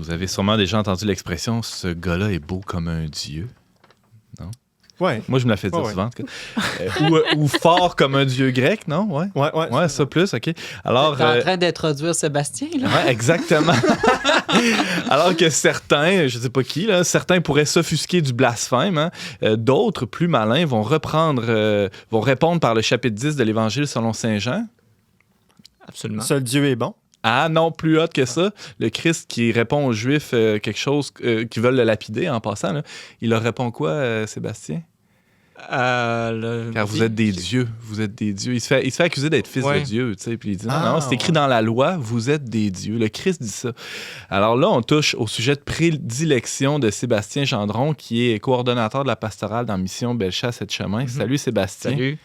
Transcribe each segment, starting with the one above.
Vous avez sûrement déjà entendu l'expression « ce gars-là est beau comme un dieu ». Non? Ouais. Moi, je me la fais dire souvent, en tout cas. Ou fort comme un dieu grec, non? Ouais, ça plus, OK. Alors, T'es en train d'introduire Sébastien, là? Ouais, exactement. Alors que certains, je ne sais pas qui, là, certains pourraient s'offusquer du blasphème. Hein? D'autres, plus malins, vont répondre par le chapitre 10 de l'Évangile selon saint Jean. Absolument. Seul Dieu est bon. Ah non, plus hot que ça. Le Christ qui répond aux Juifs quelque chose qui veulent le lapider en passant. Là. Il leur répond quoi, Sébastien? Car vous êtes des dieux. Vous êtes des dieux. Il se fait accuser d'être fils de Dieu. Tu sais, puis il dit non, c'est écrit dans la loi, vous êtes des dieux. Le Christ dit ça. Alors là, on touche au sujet de prédilection de Sébastien Gendron, qui est coordonnateur de la pastorale dans Mission Bellechasse et Chemin. Salut Sébastien. Salut.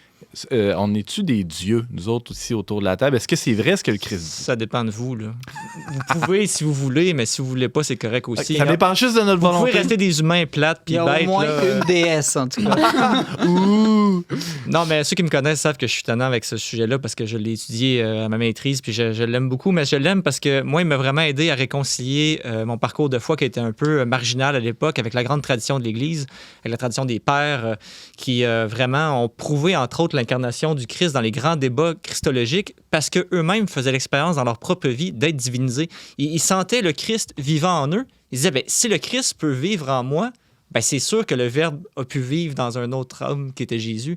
On est-tu des dieux, nous autres aussi, autour de la table? Est-ce que c'est vrai ce que le Christ dit? Ça dépend de vous, là. Vous pouvez si vous voulez, mais si vous voulez pas, c'est correct aussi. Ça dépend juste de notre volonté. Vous pouvez rester des humains plates puis Il y a bêtes. au moins là. une déesse, en tout cas. Non, mais ceux qui me connaissent savent que je suis tannant avec ce sujet-là parce que je l'ai étudié à ma maîtrise puis je l'aime beaucoup, mais je l'aime parce que moi, il m'a vraiment aidé à réconcilier mon parcours de foi qui était un peu marginal à l'époque avec la grande tradition de l'Église, avec la tradition des pères qui vraiment ont prouvé, entre autres, l'incarnation du Christ dans les grands débats christologiques parce qu'eux-mêmes faisaient l'expérience dans leur propre vie d'être divinisés. Ils sentaient le Christ vivant en eux. Ils disaient, si le Christ peut vivre en moi, c'est sûr que le Verbe a pu vivre dans un autre homme qui était Jésus.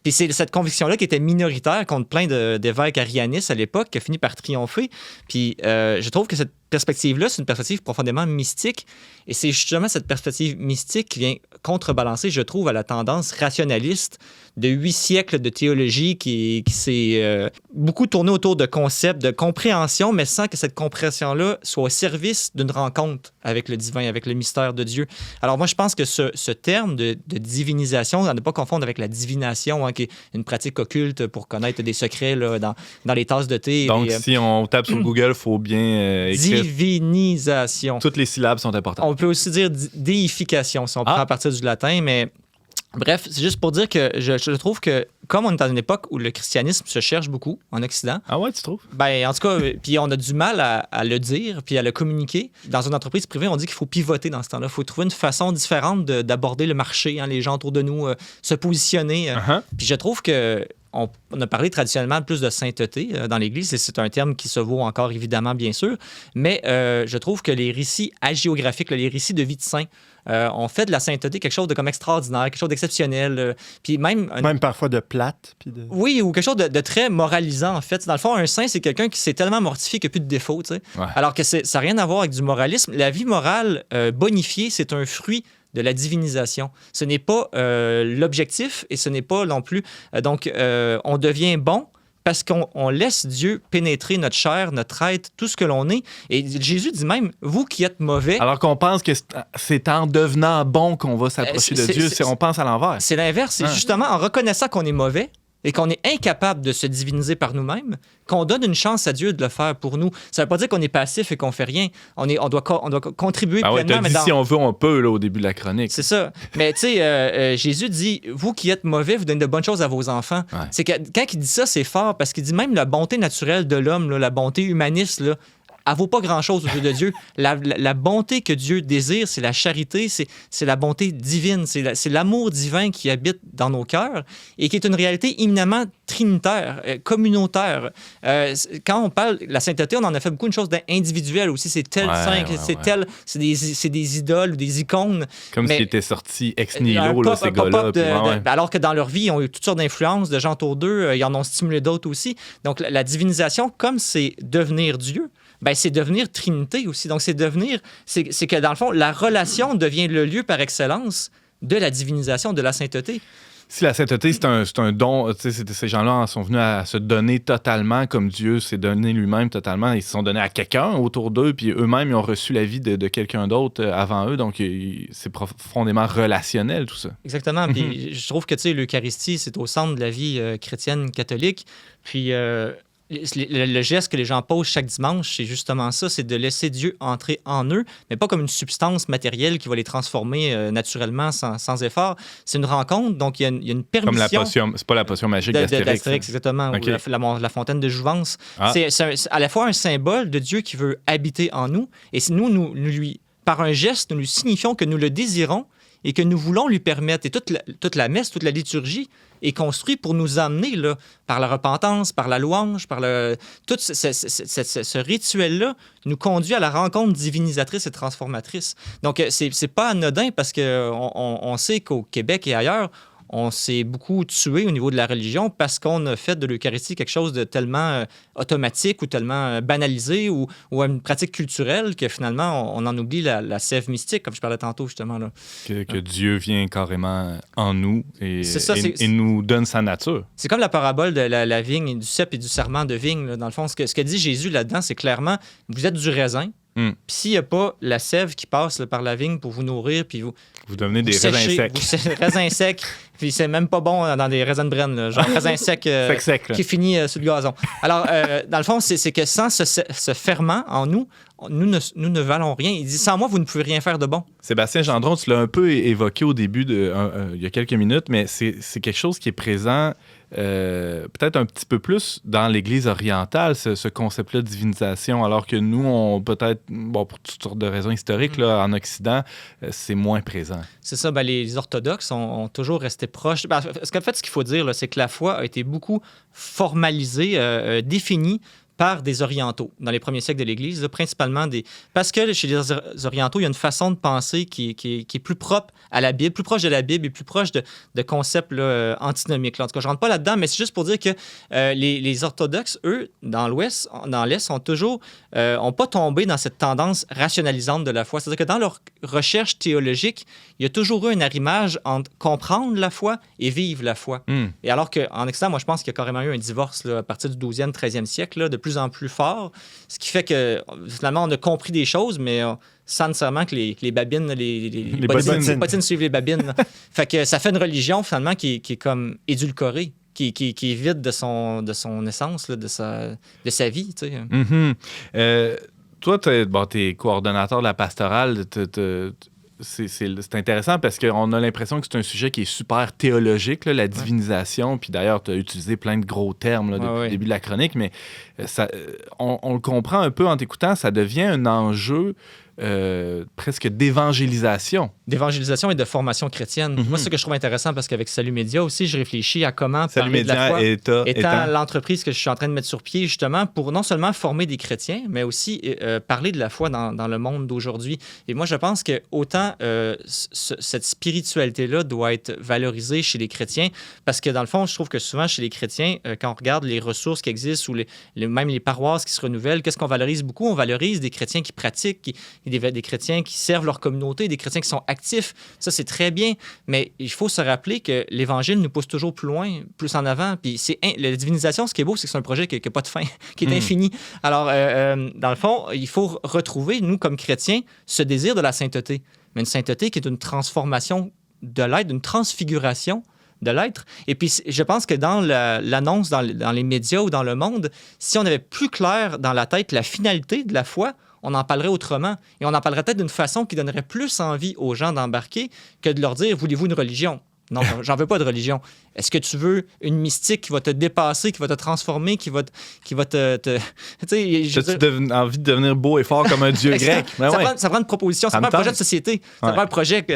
Puis c'est cette conviction-là qui était minoritaire contre plein d'évêques arianistes à l'époque qui a fini par triompher. Puis je trouve que cette perspective-là, c'est une perspective profondément mystique. Et c'est justement cette perspective mystique qui vient contrebalancer, je trouve, à la tendance rationaliste de 8 siècles de théologie qui s'est beaucoup tourné autour de concepts, de compréhension, mais sans que cette compréhension-là soit au service d'une rencontre avec le divin, avec le mystère de Dieu. Alors moi, je pense que ce terme de divinisation, à ne pas confondre avec la divination, qui est une pratique occulte pour connaître des secrets là, dans les tasses de thé. Donc, si on tape sur Google, il faut bien écrire. Divinisation. Toutes les syllabes sont importantes. On peut aussi dire déification, si on prend à partir du latin, mais bref, c'est juste pour dire que je trouve que, comme on est dans une époque où le christianisme se cherche beaucoup en Occident. Ah ouais, tu trouves? En tout cas, puis on a du mal à le dire puis à le communiquer. Dans une entreprise privée, on dit qu'il faut pivoter dans ce temps-là. Il faut trouver une façon différente d'aborder le marché, les gens autour de nous, se positionner. Puis je trouve que on a parlé traditionnellement plus de sainteté dans l'Église, et c'est un terme qui se vaut encore évidemment, bien sûr, mais je trouve que les récits hagiographiques, les récits de vie de saint, ont fait de la sainteté quelque chose de comme extraordinaire, quelque chose d'exceptionnel, puis même parfois de plate. Oui, ou quelque chose de très moralisant, en fait. Dans le fond, un saint, c'est quelqu'un qui s'est tellement mortifié qu'il n'y a plus de défauts, tu sais. Ouais. Alors que ça n'a rien à voir avec du moralisme. La vie morale bonifiée, c'est un fruit de la divinisation. Ce n'est pas l'objectif et ce n'est pas non plus... donc, on devient bon parce qu'on laisse Dieu pénétrer notre chair, notre être, tout ce que l'on est. Et Jésus dit même, vous qui êtes mauvais... Alors qu'on pense que c'est en devenant bon qu'on va s'approcher de Dieu, on pense à l'envers. C'est l'inverse. C'est justement en reconnaissant qu'on est mauvais et qu'on est incapable de se diviniser par nous-mêmes, qu'on donne une chance à Dieu de le faire pour nous. Ça ne veut pas dire qu'on est passif et qu'on fait rien. On doit contribuer pleinement. Mais si on veut, on peut, là, au début de la chronique. C'est ça. Mais tu sais, Jésus dit, vous qui êtes mauvais, vous donnez de bonnes choses à vos enfants. Ouais. C'est que quand il dit ça, c'est fort parce qu'il dit même la bonté naturelle de l'homme, là, la bonté humaniste, là, elle vaut pas grand-chose aux yeux de Dieu. La bonté que Dieu désire, c'est la charité, c'est la bonté divine, c'est l'amour divin qui habite dans nos cœurs et qui est une réalité éminemment trinitaire, communautaire. Quand on parle de la sainteté, on en a fait beaucoup une chose d'individuelle aussi. C'est tel saint, c'est des idoles ou des icônes. Comme s'ils étaient sortis ex nihilo, là, ces gars-là. Alors que dans leur vie, ils ont eu toutes sortes d'influences de gens autour d'eux. Ils en ont stimulé d'autres aussi. Donc, la divinisation, comme c'est devenir Dieu, c'est devenir Trinité aussi. Donc, c'est que, dans le fond, la relation devient le lieu par excellence de la divinisation, de la sainteté. Si la sainteté, c'est un don, ces gens-là sont venus à se donner totalement comme Dieu s'est donné lui-même totalement. Ils se sont donnés à quelqu'un autour d'eux, puis eux-mêmes, ils ont reçu la vie de quelqu'un d'autre avant eux. Donc, c'est profondément relationnel, tout ça. Exactement. Puis je trouve que l'Eucharistie, c'est au centre de la vie chrétienne catholique. Puis... le geste que les gens posent chaque dimanche, c'est justement ça, c'est de laisser Dieu entrer en eux, mais pas comme une substance matérielle qui va les transformer naturellement sans effort. C'est une rencontre, donc il y a une permission. Comme la potion, c'est pas la potion magique d'Astérix. Exactement, Okay. ou la fontaine de Jouvence. C'est à la fois un symbole de Dieu qui veut habiter en nous, et nous lui, par un geste, nous lui signifions que nous le désirons et que nous voulons lui permettre. Et toute la messe, toute la liturgie est construite pour nous amener là, par la repentance, par la louange, tout ce rituel-là nous conduit à la rencontre divinisatrice et transformatrice. Donc, c'est pas anodin parce qu'on sait qu'au Québec et ailleurs, on s'est beaucoup tué au niveau de la religion parce qu'on a fait de l'Eucharistie quelque chose de tellement automatique ou tellement banalisé ou une pratique culturelle que finalement, on en oublie la sève mystique, comme je parlais tantôt, justement. Là. Que Dieu vient carrément en nous et nous donne sa nature. C'est comme la parabole de la vigne, du cep et du serment de vigne. Là. Dans le fond, ce que dit Jésus là-dedans, c'est clairement, vous êtes du raisin, puis s'il n'y a pas la sève qui passe là, par la vigne pour vous nourrir, puis vous devenez des raisins secs. Raisins secs, puis c'est même pas bon dans des raisins de brenne, là, genre raisin sec qui finit sur le gazon. Alors, dans le fond, c'est que sans ce ferment en nous, nous ne valons rien. Il dit, sans moi, vous ne pouvez rien faire de bon. Sébastien Gendron, tu l'as un peu évoqué au début, il y a quelques minutes, mais c'est quelque chose qui est présent peut-être un petit peu plus dans l'Église orientale, ce concept-là de divinisation, alors que nous, on peut-être, pour toutes sortes de raisons historiques, là, en Occident, c'est moins présent. C'est ça, les orthodoxes ont toujours resté proches. Parce qu'en fait, ce qu'il faut dire, là, c'est que la foi a été beaucoup formalisée, définie par des orientaux dans les premiers siècles de l'Église, là, principalement parce que chez les orientaux, il y a une façon de penser qui est plus propre à la Bible, plus proche de la Bible et plus proche de concepts là, antinomiques. Là. En tout cas, je ne rentre pas là-dedans, mais c'est juste pour dire que les orthodoxes, eux, dans l'Ouest, dans l'Est, ont toujours n'ont pas tombé dans cette tendance rationalisante de la foi. C'est-à-dire que dans leur recherche théologique, il y a toujours eu un arrimage entre comprendre la foi et vivre la foi. Et alors qu'en Occident, moi, je pense qu'il y a carrément eu un divorce là, à partir du 12e, 13e siècle, là, de plus en plus fort, ce qui fait que finalement, on a compris des choses, mais sans nécessairement que les babines, les bottines suivent les babines. Fait que ça fait une religion, finalement, qui est comme édulcorée. Qui est vide de son essence, là, de sa vie. Tu sais. Toi, t'es coordonnateur de la pastorale. C'est intéressant parce qu'on a l'impression que c'est un sujet qui est super théologique, là, la divinisation. Puis d'ailleurs, tu as utilisé plein de gros termes là, depuis le début de la chronique, mais on le comprend un peu en t'écoutant. Ça devient un enjeu presque d'évangélisation. D'évangélisation et de formation chrétienne. Moi, c'est ce que je trouve intéressant parce qu'avec Salut Média aussi, je réfléchis à comment Salut parler Média de la foi étant l'entreprise que je suis en train de mettre sur pied justement pour non seulement former des chrétiens, mais aussi parler de la foi dans le monde d'aujourd'hui. Et moi, je pense que autant cette spiritualité-là doit être valorisée chez les chrétiens parce que dans le fond, je trouve que souvent chez les chrétiens, quand on regarde les ressources qui existent ou même les paroisses qui se renouvellent, qu'est-ce qu'on valorise beaucoup? On valorise des chrétiens qui pratiquent, des chrétiens qui servent leur communauté, des chrétiens qui sont actifs. Ça, c'est très bien, mais il faut se rappeler que l'Évangile nous pousse toujours plus loin, plus en avant. Puis la divinisation, ce qui est beau, c'est que c'est un projet qui n'a pas de fin, qui est infini. Alors, dans le fond, il faut retrouver, nous, comme chrétiens, ce désir de la sainteté. Mais une sainteté qui est une transformation de l'être, une transfiguration de l'être. Et puis, je pense que dans l'annonce, dans les médias ou dans le monde, si on avait plus clair dans la tête la finalité de la foi, on en parlerait autrement. Et on en parlerait peut-être d'une façon qui donnerait plus envie aux gens d'embarquer que de leur dire « Voulez-vous une religion? » Non, j'en veux pas de religion. Est-ce que tu veux une mystique qui va te dépasser, qui va te transformer, qui va te tu sais, as-tu envie de devenir beau et fort comme un dieu grec? Ça prend une proposition. Ça prend un projet de société. Ça prend un projet,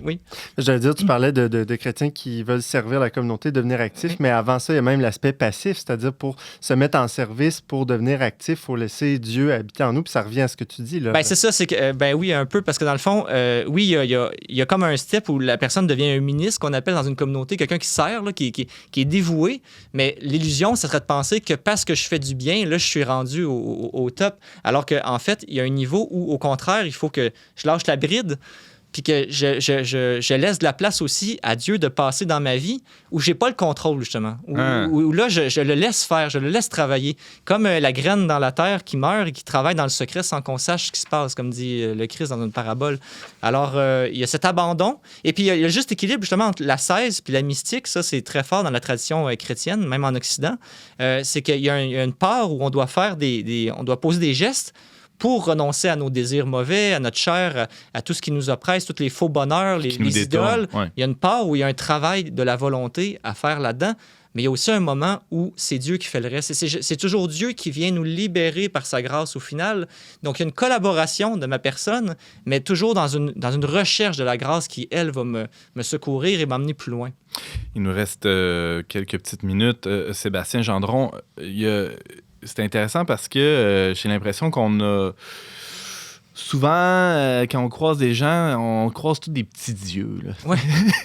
oui. J'allais dire, tu parlais de chrétiens qui veulent servir la communauté, devenir actifs, mais avant ça, il y a même l'aspect passif, c'est-à-dire pour se mettre en service, pour devenir actif, il faut laisser Dieu habiter en nous, puis ça revient à ce que tu dis. Là. C'est ça, c'est que, oui, un peu, parce que dans le fond, oui, il y a comme un step où la personne devient un ministre qu'on appelle dans une communauté quelqu'un qui sert, là, qui est dévoué, mais l'illusion, ça serait de penser que parce que je fais du bien, là, je suis rendu au top, alors qu'en fait, il y a un niveau où, au contraire, il faut que je lâche la bride, puis que je laisse de la place aussi à Dieu de passer dans ma vie où j'ai pas le contrôle, justement. Où là, je le laisse faire, je le laisse travailler. Comme la graine dans la terre qui meurt et qui travaille dans le secret sans qu'on sache ce qui se passe, comme dit le Christ dans une parabole. Alors, il y a cet abandon. Et puis, il y a le juste équilibre, justement, entre l'ascèse puis la mystique. Ça, c'est très fort dans la tradition chrétienne, même en Occident. C'est qu'il y a une part où on doit faire on doit poser des gestes pour renoncer à nos désirs mauvais, à notre chair, à tout ce qui nous oppresse, tous les faux bonheurs, les idoles. Ouais. Il y a une part où il y a un travail de la volonté à faire là-dedans, mais il y a aussi un moment où c'est Dieu qui fait le reste. C'est toujours Dieu qui vient nous libérer par sa grâce au final. Donc, il y a une collaboration de ma personne, mais toujours dans une recherche de la grâce qui, elle, va me secourir et m'emmener plus loin. Il nous reste quelques petites minutes. Sébastien Gendron, c'est intéressant parce que j'ai l'impression qu'on a... Souvent, quand on croise des gens, on croise tous des petits dieux. Là. Ouais.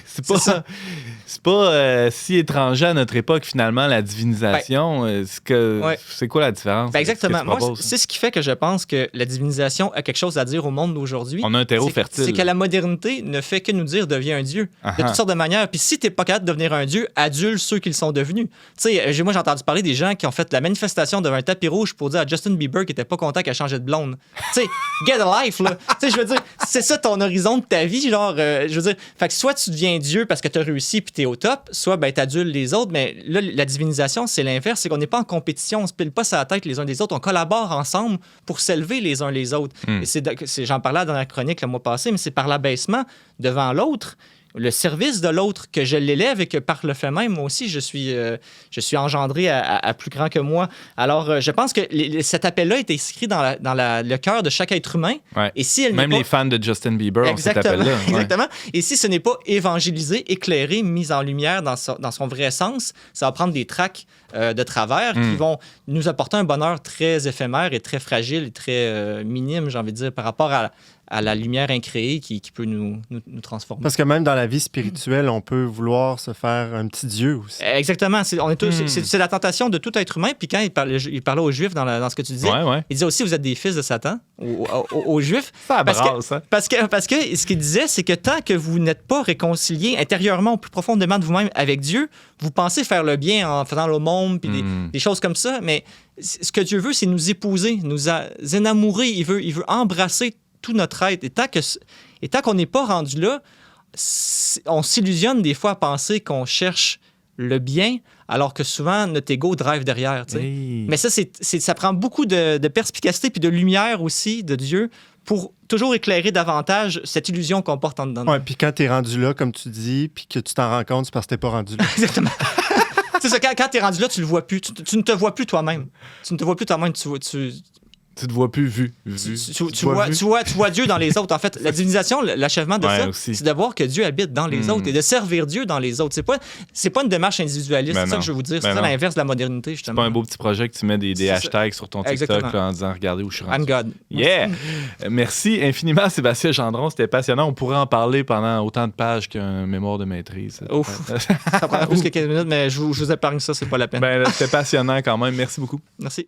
c'est pas si étranger à notre époque, finalement, la divinisation. C'est quoi la différence? Exactement. Moi, c'est ce qui fait que je pense que la divinisation a quelque chose à dire au monde d'aujourd'hui. On a un terreau fertile. C'est que la modernité ne fait que nous dire « deviens un dieu ». De toutes sortes de manières. Puis si t'es pas capable de devenir un dieu, adule ceux qui le sont devenus. Tu sais, moi, j'ai entendu parler des gens qui ont fait la manifestation devant un tapis rouge pour dire à Justin Bieber qu'il était pas content qu'elle changeait de blonde. Tu sais, get a life, là. Tu sais, je veux dire, c'est ça ton horizon de ta vie, genre, je veux dire, fait que soit tu deviens Dieu parce que t'as réussi puis t'es au top, soit ben t'adules les autres, mais là, la divinisation, c'est l'inverse, c'est qu'on n'est pas en compétition, on se pile pas sur la tête les uns des autres, on collabore ensemble pour s'élever les uns les autres. Et j'en parlais dans la chronique le mois passé, mais c'est par l'abaissement devant l'autre, le service de l'autre que je l'élève et que par le fait même, moi aussi, je suis engendré à plus grand que moi. Alors, je pense que cet appel-là est inscrit dans le cœur de chaque être humain. Ouais. Et si même les fans de Justin Bieber ont cet appel-là. Ouais. Exactement. Et si ce n'est pas évangélisé, éclairé, mis en lumière dans son vrai sens, ça va prendre des tracts de travers qui vont nous apporter un bonheur très éphémère et très fragile et très minime, j'ai envie de dire, par rapport à la lumière incréée qui peut nous transformer. Parce que même dans la vie spirituelle, on peut vouloir se faire un petit Dieu aussi. Exactement. C'est la tentation de tout être humain. Puis quand il parlait aux Juifs dans ce que tu disais, il disait aussi, vous êtes des fils de Satan, aux Juifs. Ça brasse, hein? Parce que ce qu'il disait, c'est que tant que vous n'êtes pas réconcilié intérieurement, au plus profondément de vous-même avec Dieu, vous pensez faire le bien en faisant l'aumône, puis des choses comme ça. Mais ce que Dieu veut, c'est nous épouser, nous enamourer. Il veut embrasser tout notre être. Et tant qu'on n'est pas rendu là, on s'illusionne des fois à penser qu'on cherche le bien, alors que souvent, notre ego drive derrière. Hey. Mais ça prend beaucoup de perspicacité puis de lumière aussi de Dieu pour toujours éclairer davantage cette illusion qu'on porte en dedans. Oui, puis quand tu es rendu là, comme tu dis, puis que tu t'en rends compte, c'est parce que tu n'es pas rendu là. Exactement. C'est ça, quand tu es rendu là, tu le vois plus. Tu ne te vois plus toi-même. Tu ne te vois plus toi-même. Tu te vois plus vu. Tu vois Dieu dans les autres. En fait, la divinisation, l'achèvement de ça, c'est de voir que Dieu habite dans les autres et de servir Dieu dans les autres. C'est pas une démarche individualiste, c'est ça que je veux vous dire. C'est ça l'inverse de la modernité, justement. C'est pas un beau petit projet que tu mets des hashtags sur ton TikTok là, en disant « Regardez où je suis rendu ». I'm God. Yeah! Merci infiniment, Sébastien Gendron. C'était passionnant. On pourrait en parler pendant autant de pages qu'un mémoire de maîtrise. Ouf! Ça prend plus que 15 minutes, mais je vous épargne ça, c'est pas la peine. C'était passionnant quand même. Merci beaucoup. Merci.